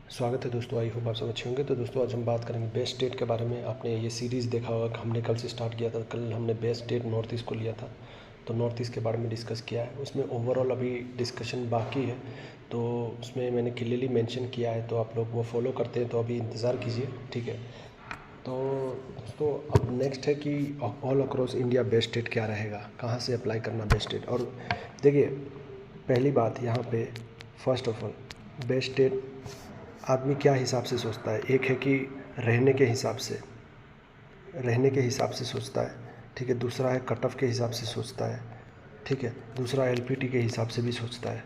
स्वागत है दोस्तों। आई होप आप सब अच्छे होंगे। तो दोस्तों आज हम बात करेंगे बेस्ट स्टेट के बारे में। आपने ये सीरीज़ देखा होगा कि हमने कल से स्टार्ट किया था। कल हमने बेस्ट स्टेट नॉर्थ ईस्ट को लिया था, तो नॉर्थ ईस्ट के बारे में डिस्कस किया है। उसमें ओवरऑल अभी डिस्कशन बाकी है, तो उसमें मैंने क्लियरली मेंशन किया है। तो आप लोग वो फॉलो करते हैं तो अभी इंतज़ार कीजिए, ठीक है। तो दोस्तों अब नेक्स्ट है कि all across India best state क्या रहेगा, कहाँ से अप्लाई करना बेस्ट स्टेट। और देखिए, पहली बात यहाँ पे first of all best state आदमी क्या हिसाब से सोचता है। एक है कि रहने के हिसाब से, सोचता है, ठीक है। दूसरा है कट ऑफ के हिसाब से सोचता है, ठीक है। दूसरा एलपीटी के हिसाब से भी सोचता है।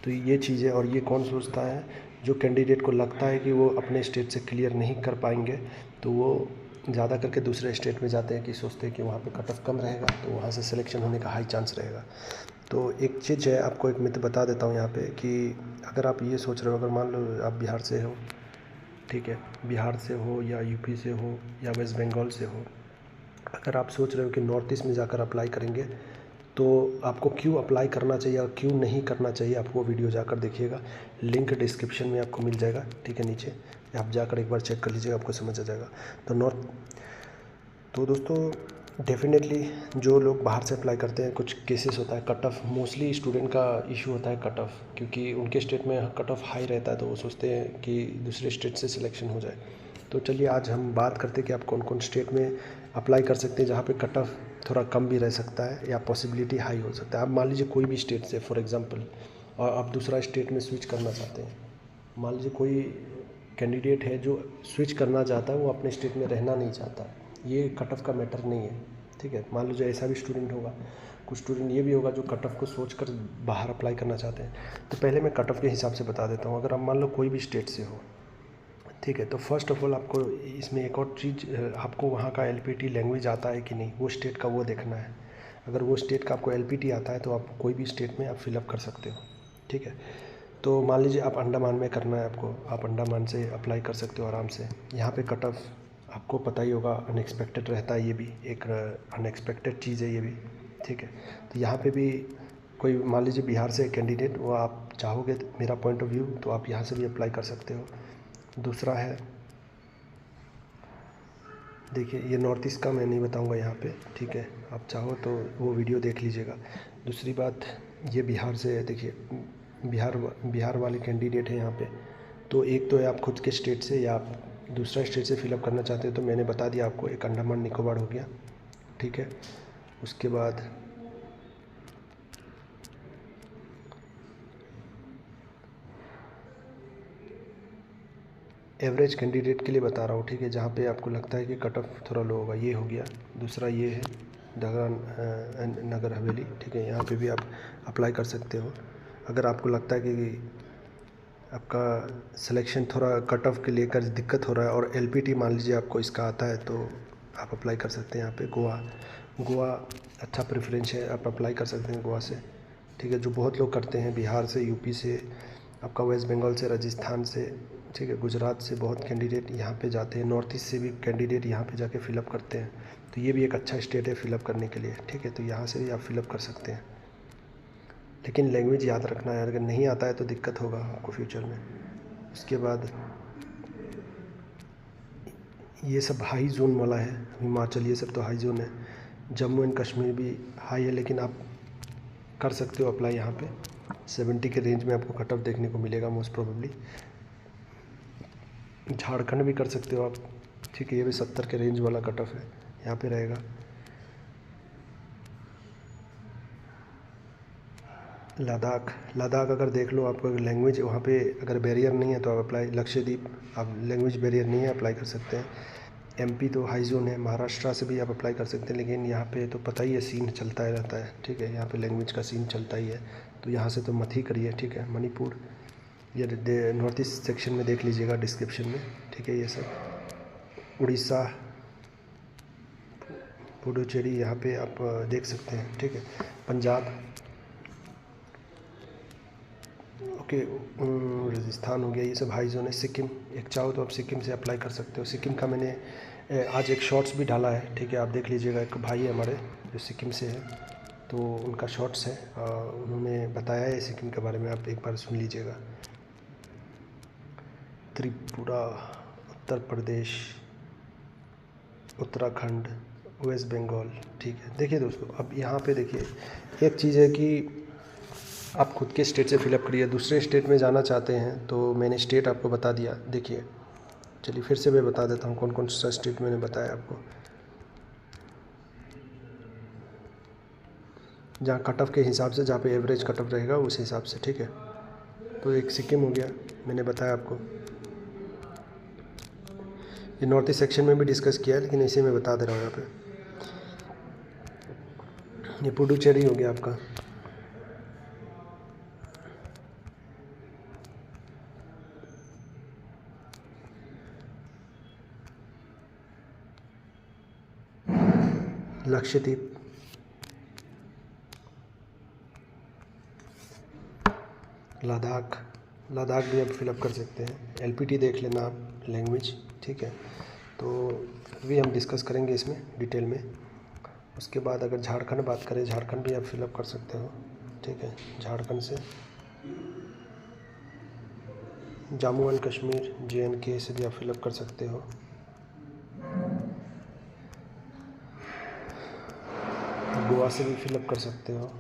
तो ये चीज़ें, और ये कौन सोचता है, जो कैंडिडेट को लगता है कि वो अपने स्टेट से क्लियर नहीं कर पाएंगे, तो वो ज़्यादा करके दूसरे स्टेट में जाते हैं कि सोचते हैं कि वहाँ पे कट ऑफ कम रहेगा, तो वहाँ से सिलेक्शन होने का हाई चांस रहेगा। तो एक चीज़ है, आपको एक मिथ बता देता हूँ यहाँ पे कि अगर आप ये सोच रहे हो, अगर मान लो आप बिहार से हो, ठीक है, बिहार से हो या यूपी से हो या वेस्ट बंगाल से हो, अगर आप सोच रहे हो कि नॉर्थ ईस्ट में जाकर अप्लाई करेंगे, तो आपको क्यों अप्लाई करना चाहिए और क्यों नहीं करना चाहिए, आप वो वीडियो जाकर देखिएगा। लिंक डिस्क्रिप्शन में आपको मिल जाएगा, ठीक है, नीचे आप जाकर एक बार चेक कर लीजिएगा, आपको समझ आ जाएगा। तो दोस्तों डेफिनेटली जो लोग बाहर से अप्लाई करते हैं, कुछ केसेस होता है कट ऑफ, मोस्टली स्टूडेंट का इशू होता है कट ऑफ, क्योंकि उनके स्टेट में कट ऑफ हाई रहता है, तो वो सोचते हैं कि दूसरे स्टेट से सिलेक्शन हो जाए। तो चलिए आज हम बात करते हैं कि आप कौन कौन स्टेट में अप्लाई कर सकते हैं जहाँ पे कट ऑफ थोड़ा कम भी रह सकता है या पॉसिबिलिटी हाई हो सकता है। आप मान लीजिए कोई भी स्टेट से फॉर एग्जांपल, और आप दूसरा स्टेट में स्विच करना चाहते हैं। मान लीजिए कोई कैंडिडेट है जो स्विच करना चाहता है, वो अपने स्टेट में रहना नहीं चाहता, ये कट ऑफ का मैटर नहीं है, ठीक है। मान लीजिए ऐसा भी स्टूडेंट होगा, कुछ स्टूडेंट ये भी होगा जो कट ऑफ को सोच कर बाहर अप्लाई करना चाहते हैं। तो पहले मैं कट ऑफ के हिसाब से बता देता हूँ। अगर आप मान लो कोई भी स्टेट से हो, ठीक है, तो फर्स्ट ऑफ ऑल आपको इसमें एक और चीज़, आपको वहाँ का एलपीटी लैंग्वेज आता है कि नहीं, वो स्टेट का वो देखना है। अगर वो स्टेट का आपको एलपीटी आता है तो आप कोई भी स्टेट में आप फिलअप कर सकते हो, ठीक है। तो मान लीजिए आप अंडमान में करना है आपको, आप अंडमान से अप्लाई कर सकते हो आराम से। यहाँ पे कट ऑफ आपको पता ही होगा, अनएक्सपेक्टेड रहता है, ये भी एक अनएक्सपेक्टेड चीज़ है ये भी, ठीक है। तो यहाँ पे भी कोई मान लीजिए बिहार से कैंडिडेट, वो आप चाहोगे तो मेरा पॉइंट ऑफ व्यू, तो आप यहाँ से भी अप्लाई कर सकते हो। दूसरा है, देखिए ये नॉर्थ ईस्ट का मैं नहीं बताऊंगा यहाँ पे, ठीक है, आप चाहो तो वो वीडियो देख लीजिएगा। दूसरी बात, ये बिहार से है, देखिए बिहार वाले कैंडिडेट हैं यहाँ पे। तो एक तो है आप खुद के स्टेट से या आप दूसरा स्टेट से फिलअप करना चाहते हो, तो मैंने बता दिया आपको, एक अंडमान निकोबार हो गया, ठीक है। उसके बाद एवरेज कैंडिडेट के लिए बता रहा हूँ, ठीक है, जहाँ पे आपको लगता है कि कट ऑफ थोड़ा लो होगा, ये हो गया। दूसरा ये है दादरा नगर हवेली, ठीक है, यहाँ पे भी आप अप्लाई कर सकते हो। अगर आपको लगता है कि आपका सिलेक्शन थोड़ा कट ऑफ के लेकर दिक्कत हो रहा है और एलपीटी मान लीजिए आपको इसका आता है, तो आप अप्लाई कर सकते हैं यहाँ पे। गोवा अच्छा प्रेफरेंस है, आप अप्लाई कर सकते हैं गोवा से, ठीक है, जो बहुत लोग करते हैं बिहार से, यूपी से, आपका वेस्ट बंगाल से, राजस्थान से, ठीक है, गुजरात से बहुत कैंडिडेट यहाँ पे जाते हैं। नॉर्थ ईस्ट से भी कैंडिडेट यहाँ पे जाके फ़िलअप करते हैं, तो ये भी एक अच्छा स्टेट है फ़िलअप करने के लिए, ठीक है। तो यहाँ से भी आप फ़िलअप कर सकते हैं, लेकिन लैंग्वेज याद रखना है, अगर नहीं आता है तो दिक्कत होगा आपको फ्यूचर में। उसके बाद ये सब हाई जोन वाला है, हिमाचल ये सब तो हाई जोन है। जम्मू एंड कश्मीर भी हाई है, लेकिन आप कर सकते हो अप्लाई यहाँ पे। 70 के रेंज में आपको कट ऑफ देखने को मिलेगा मोस्ट प्रोबेबली। झारखंड भी कर सकते हो आप, ठीक है, ये भी 70 के रेंज वाला कट ऑफ है, यहाँ पे रहेगा। लद्दाख अगर देख लो, आपको लैंग्वेज वहाँ पे अगर बैरियर नहीं है तो आप अप्लाई, लक्षद्वीप आप लैंग्वेज बैरियर नहीं है, अप्लाई कर सकते हैं। एमपी तो हाई जोन है, महाराष्ट्र से भी आप अप्लाई कर सकते हैं, लेकिन यहाँ पे तो पता ही है सीन चलता ही रहता है, ठीक है, यहाँ पे लैंग्वेज का सीन चलता ही है, तो यहाँ से तो मत ही करिए, ठीक है। मणिपुर ये नॉर्थ ईस्ट सेक्शन में देख लीजिएगा डिस्क्रिप्शन में, ठीक है, ये सब। उड़ीसा, पुडुचेरी यहाँ पे आप देख सकते हैं, ठीक है। पंजाब, ओके, राजस्थान हो गया, ये सब हाई जोन है। सिक्किम, एक चाहो तो आप सिक्किम से अप्लाई कर सकते हो। सिक्किम का मैंने आज एक शॉर्ट्स भी डाला है, ठीक है, आप देख लीजिएगा। एक भाई है हमारे जो सिक्किम से है, तो उनका शॉर्ट्स है, उन्होंने बताया है सिक्किम के बारे में, आप एक बार सुन लीजिएगा। त्रिपुरा, उत्तर प्रदेश, उत्तराखंड, वेस्ट बंगाल। ठीक है, देखिए दोस्तों, अब यहाँ पे देखिए एक चीज़ है कि आप खुद के स्टेट से फिलअप करिए। दूसरे स्टेट में जाना चाहते हैं तो मैंने स्टेट आपको बता दिया। देखिए, चलिए फिर से मैं बता देता हूँ कौन कौन सा स्टेट मैंने बताया आपको, जहाँ कट ऑफ के हिसाब से, जहाँ पे एवरेज कट ऑफ रहेगा उस हिसाब से। ठीक है, तो एक सिक्किम हो गया, मैंने बताया आपको। ये नॉर्थ ईस्ट सेक्शन में भी डिस्कस किया है, लेकिन इसे मैं बता दे रहा हूँ यहाँ पे। ये पुडुचेरी हो गया आपका, लक्षद्वीप, लद्दाख। लद्दाख भी आप फिलअप कर सकते हैं। एलपीटी देख लेना आप, लैंग्वेज। ठीक है, तो भी हम डिस्कस करेंगे इसमें डिटेल में। उसके बाद अगर झारखंड बात करें, झारखंड भी आप फिलअप कर सकते हो। ठीक है, झारखंड से जम्मू एंड कश्मीर, JNK से भी आप फिलअप कर सकते हो। गोवा से भी फिलअप कर सकते हो।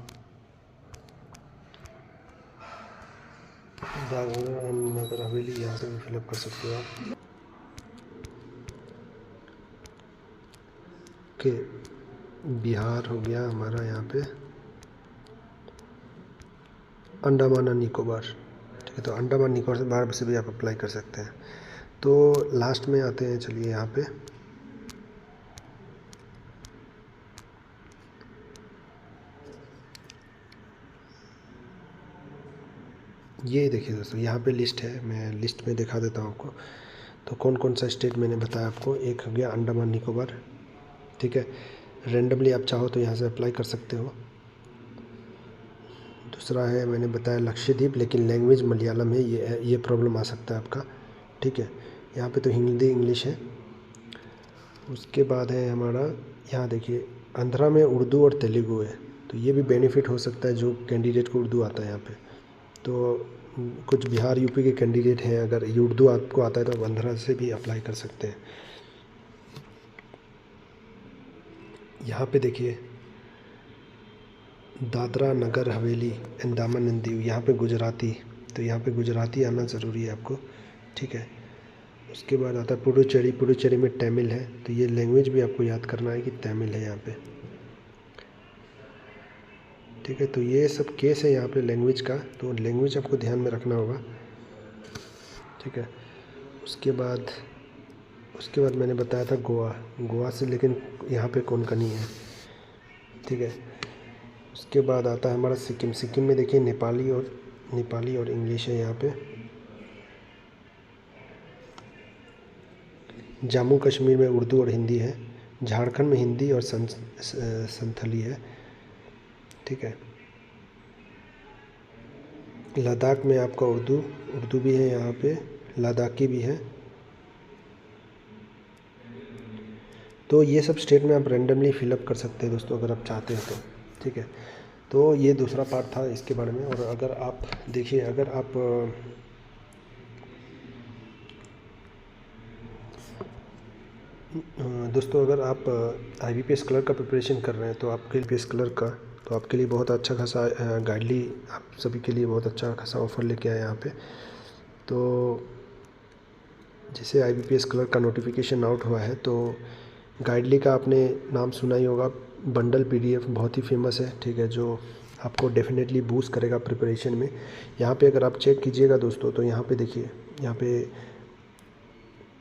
दादरा एंड नगर हवेली, यहाँ से भी फिलअप कर सकते हो आप। के बिहार हो गया हमारा, यहाँ पे अंडमान एंड निकोबार। ठीक है, तो अंडमान निकोबार से भी आप अप्लाई कर सकते हैं। तो लास्ट में आते हैं, चलिए यहाँ पे ये देखिए दोस्तों, यहाँ पे लिस्ट है, मैं लिस्ट में दिखा देता हूँ आपको। तो कौन कौन सा स्टेट मैंने बताया आपको। एक हो गया अंडमान निकोबार। ठीक है, रेंडमली आप चाहो तो यहाँ से अप्लाई कर सकते हो। दूसरा है, मैंने बताया लक्षद्वीप, लेकिन लैंग्वेज मलयालम है, ये प्रॉब्लम आ सकता है आपका। ठीक है, यहाँ पे तो हिंदी इंग्लिश है। उसके बाद है हमारा, यहाँ देखिए आंध्रा में उर्दू और तेलुगु है, तो ये भी बेनिफिट हो सकता है जो कैंडिडेट को उर्दू आता है यहाँ पे। तो कुछ बिहार यूपी के कैंडिडेट हैं, अगर ये उर्दू आपको आता है तो आंध्रा से भी अप्लाई कर सकते हैं। यहाँ पे देखिए दादरा नगर हवेली एंड दामन एंड दीव, यहाँ पे गुजराती, तो यहाँ पे गुजराती आना ज़रूरी है आपको। ठीक है, उसके बाद आता है पुडुचेरी। पुडुचेरी में तमिल है, तो ये लैंग्वेज भी आपको याद करना है कि तमिल है यहाँ पे। ठीक है, तो ये सब केस है यहाँ पे लैंग्वेज का, तो लैंग्वेज आपको ध्यान में रखना होगा। ठीक है, उसके बाद मैंने बताया था गोवा। गोवा से लेकिन यहाँ पे कौन कनी है। ठीक है, उसके बाद आता है हमारा सिक्किम। सिक्किम में देखिए नेपाली और इंग्लिश है यहाँ पे। जम्मू कश्मीर में उर्दू और हिंदी है। झारखंड में हिंदी और संथाली है। ठीक है, लद्दाख में आपका उर्दू भी है यहाँ पे, लद्दाखी भी है। तो ये सब स्टेट में आप रेंडमली फिलअप कर सकते हैं दोस्तों, अगर आप चाहते हैं तो। ठीक है, तो ये दूसरा पार्ट था इसके बारे में। और अगर आप देखिए, अगर आप दोस्तों अगर आप IBPS क्लर्क का प्रिपरेशन कर रहे हैं तो आपके IBPS क्लर्क का, तो आपके लिए बहुत अच्छा खासा गाइडली, आप सभी के लिए बहुत अच्छा खासा ऑफ़र लेके आए यहाँ पे। तो जैसे IBPS क्लर्क का नोटिफिकेशन आउट हुआ है, तो गाइडली का आपने नाम सुना ही होगा। बंडल PDF बहुत ही फेमस है। ठीक है, जो आपको डेफिनेटली बूस्ट करेगा प्रिपरेशन में। यहाँ पे अगर आप चेक कीजिएगा दोस्तों, तो यहाँ पे देखिए, यहाँ पे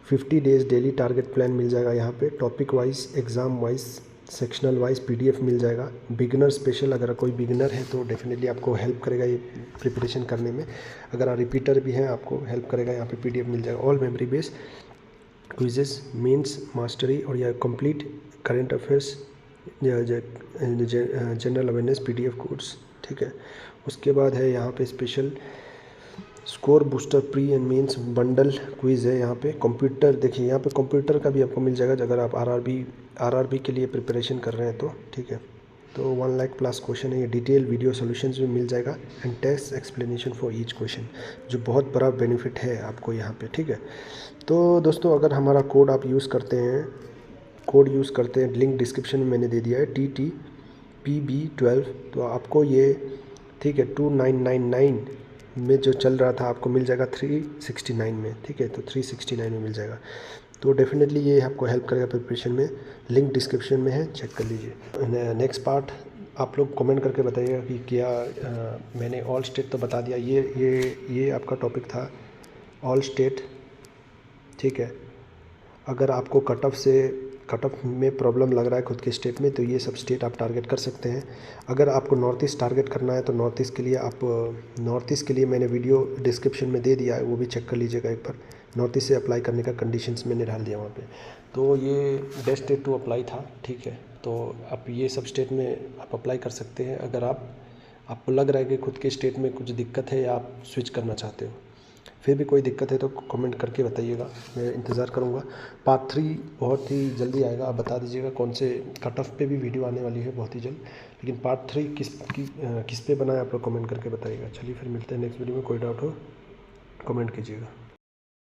50 डेज़ डेली टारगेट प्लान मिल जाएगा। यहाँ पे topic wise, exam wise, sectional wise PDF मिल जाएगा। बिगिनर स्पेशल, अगर कोई बिगिनर है तो डेफिनेटली आपको हेल्प करेगा ये प्रिपरेशन करने में। अगर आप रिपीटर भी हैं, आपको हेल्प करेगा, यहाँ पे PDF मिल जाएगा। All memory based quizzes, mains, mastery और या complete current affairs, general awareness PDF course. ठीक है, उसके बाद है यहाँ पे special score booster pre and mains bundle quiz है। यहाँ पे कंप्यूटर, देखिए यहाँ पे कंप्यूटर का भी आपको मिल जाएगा अगर आप RRB के लिए प्रिपरेशन कर रहे हैं तो। ठीक है, तो 1 लाख प्लस क्वेश्चन है। ये डिटेल वीडियो सॉल्यूशंस भी मिल जाएगा and test explanation for each question, जो बहुत बड़ा बेनिफिट है आपको यहाँ पे, ठीक है। तो दोस्तों अगर हमारा कोड आप यूज़ करते हैं, लिंक डिस्क्रिप्शन में मैंने दे दिया है TTPB12, तो आपको ये, ठीक है, 2999 में जो चल रहा था आपको मिल जाएगा 369 में, ठीक है। तो 369 में मिल जाएगा। तो डेफिनेटली ये आपको हेल्प करेगा प्रिपरेशन में। लिंक डिस्क्रिप्शन में है, चेक कर लीजिए। नेक्स्ट पार्ट आप लोग कमेंट करके बताइएगा कि क्या मैंने ऑल स्टेट तो बता दिया, ये आपका टॉपिक था ऑल स्टेट, ठीक है। अगर आपको कट ऑफ में प्रॉब्लम लग रहा है खुद के स्टेट में, तो ये सब स्टेट आप टारगेट कर सकते हैं। अगर आपको नॉर्थ ईस्ट टारगेट करना है तो नॉर्थ ईस्ट के लिए मैंने वीडियो डिस्क्रिप्शन में दे दिया है, वो भी चेक कर लीजिएगा एक बार। नॉर्थ ईस्ट से अप्लाई करने का कंडीशंस मैंने डाल दिया वहाँ पे। तो ये बेस्ट स्टेट टू अप्लाई था, ठीक है। तो आप ये सब स्टेट में आप अप्लाई कर सकते हैं। अगर आपको लग रहा है कि खुद के स्टेट में कुछ दिक्कत है या आप स्विच करना चाहते हो, फिर भी कोई दिक्कत है तो कमेंट करके बताइएगा, मैं इंतज़ार करूँगा। पार्ट 3 बहुत ही जल्दी आएगा, आप बता दीजिएगा कौन से कट ऑफ पे भी वीडियो आने वाली है बहुत ही जल्द। लेकिन पार्ट 3 किस पे बनाए आप लोग कमेंट करके बताइएगा। चलिए फिर मिलते हैं नेक्स्ट वीडियो में। कोई डाउट हो कमेंट कीजिएगा।